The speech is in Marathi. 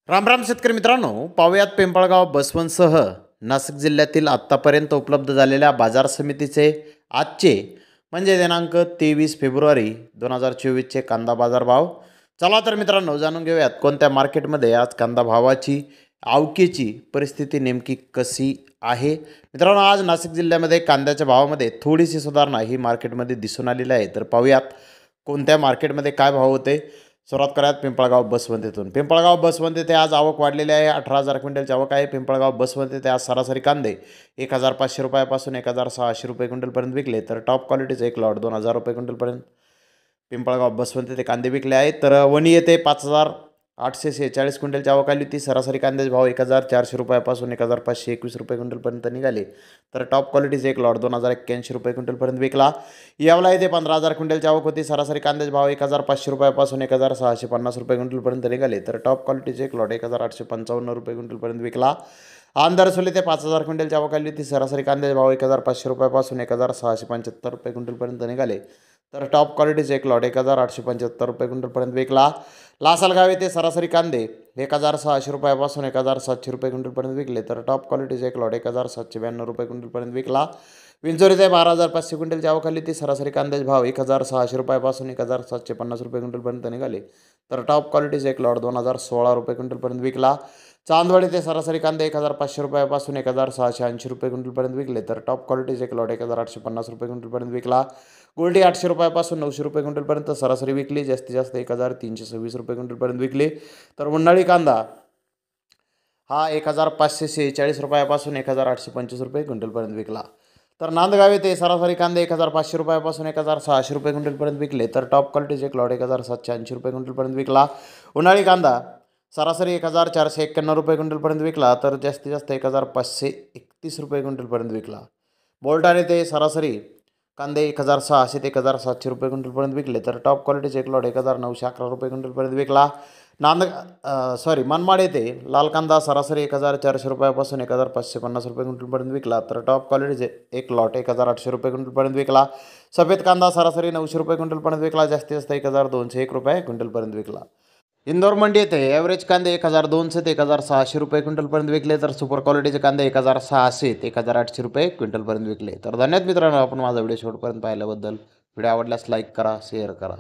राम राम शेतकरी मित्रांनो, पाहुयात पिंपळगाव बसवंतसह नाशिक जिल्ह्यातील आत्तापर्यंत उपलब्ध झालेल्या बाजार समितीचे आजचे म्हणजे दिनांक 23 फेब्रुवारी 2024चे कांदा बाजार भाव. चला तर मित्रांनो, जाणून घेऊयात कोणत्या मार्केटमध्ये आज कांदा भावाची आवकेची परिस्थिती नेमकी कशी आहे. मित्रांनो, आज नाशिक जिल्ह्यामध्ये कांद्याच्या भावामध्ये थोडीशी सुधारणा ही मार्केटमध्ये दिसून आलेली आहे. तर पाहूयात कोणत्या मार्केटमध्ये काय भाव होते. सुरुवात करूयात पिंपळगाव बसवंत येथून. पिंपळगाव बसवंत येथे आज आवक वाढलेली आहे. 18,000 क्विंटलची आवक आहे. पिंपळगाव बसवंत येथे आज सरासरी कांदे 1,500 रुपयापासून 1,600 रुपये क्विंटलपर्यंत विकले. तर टॉप क्वालिटीचे एक लॉट 2,000 रुपये क्विंटलपर्यंत पिंपळगाव बसवंत येथे कांदे विकले आहेत. तर वणी येथे 5,846 क्विंटलची आवक आली होती. सरासरी कांद्याचे भाव 1,400 रुपयापासून 1,521 रुपये क्विंटलपर्यंत निघाले. तर टॉप क्वालिटीचे एक लॉट 2,081 रुपये क्विंटलपर्यंत विकला. यावला येथे 15,000 क्विंटलची आवक होती. सरासरी कांद्याचे भाव 1,500 रुपयापासून 1,650 रुपये क्विंटलपर्यंत निघाले. तर टॉप क्वालिटीचे एक लॉट 1,855 रुपये क्विंटलपर्यंत विकला. आंधारसोल येथे 5,000 क्विंटलची आवक आली होती. सरासरी कांद्याचे भाव 1,500 रुपयापासून 1,675 रुपये क्विंटलपर्यंत निघाले. तर टॉप क्वालिटीचे एक लॉट 1,875 रुपये क्विंटलपर्यंत विकला. लासलगाव येथे सरासरी कांदे 1,600 रुपयापासून 1,700 रुपये क्विंटलपर्यंत विकले. तर टॉप क्वालिटीचे एक लॉट 1,792 रुपये क्विंटलपर्यंत विकला. विंचोर येथे 12,500 क्विंटलची आवक आली होती. सरासरी कांद्याचे भाव 1,600 रुपयापासून 1,750 रुपये क्विंटलपर्यंत निघाले. तर टॉप क्वालिटीचे एक लॉट 2,016 रुपये क्विंटलपर्यंत विकला. चांदवड येथे सरासरी कांदे 1,500 रुपयापासून 1,680 रुपये क्विंटलपर्यंत विकले. तर टॉप क्वालिटीचे एक लॉट 1,850 रुपये क्विंटलपर्यंत विकला. गोल्डी 800 रुपयापासून 900 रुपये क्विंटलपर्यंत सरासरी विकली. जास्तीत जास्त 1,326 रुपये क्विंटलपर्यंत विकली. तर उन्हाळी कांदा हा 1,546 रुपयापासून 1,825 रुपये क्विंटलपर्यंत विकला. तर नांदगाव येथे सरासरी कांदे 1,500 रुपयापासून 1,600 रुपये क्विंटलपर्यंत विकले. तर टॉप क्वालिटीचे एक लॉट 1,780 रुपये क्विंटलपर्यंत विकला. उन्हाळी कांदा सरासरी 1,491 रुपये क्विंटलपर्यंत विकला. तर जास्तीत जास्त 1,531 रुपये क्विंटलपर्यंत विकला. बोलठाण येथे सरासरी कांदे 1,600 ते 1,700 रुपये क्विंटलपर्यंत विकले. तर टॉप क्वालिटीचे एक लॉट 1,911 रुपये क्विंटलपर्यंत विकला. मनमाड येथे लाल कांदा सरासरी 1,400 रुपयापासून 1,550 रुपये क्विंटलपर्यंत विकला. तर टॉप क्वालिटीचे एक लॉट 1,800 रुपये क्विंटलपर्यंत विकला. सफेद कांदा सरासरी 900 रुपये क्विंटलपर्यंत विकला. जास्तीत जास्त 1,201 रुपये क्विंटलपर्यंत विकला. इंदोर मंडी येथे ॲव्हरेज कांदे 1,200 ते 1,600 रुपये क्विंटलपर्यंत विकले. तर सुपर क्वालिटीचे कांदे 1,600 ते 1,800 रुपये क्विंटलपर्यंत विकले. तर धन्यवाद मित्रांनो, आपण माझा व्हिडिओ शेवटपर्यंत पाहिल्याबद्दल. व्हिडिओ आवडल्यास लाईक करा, शेअर करा.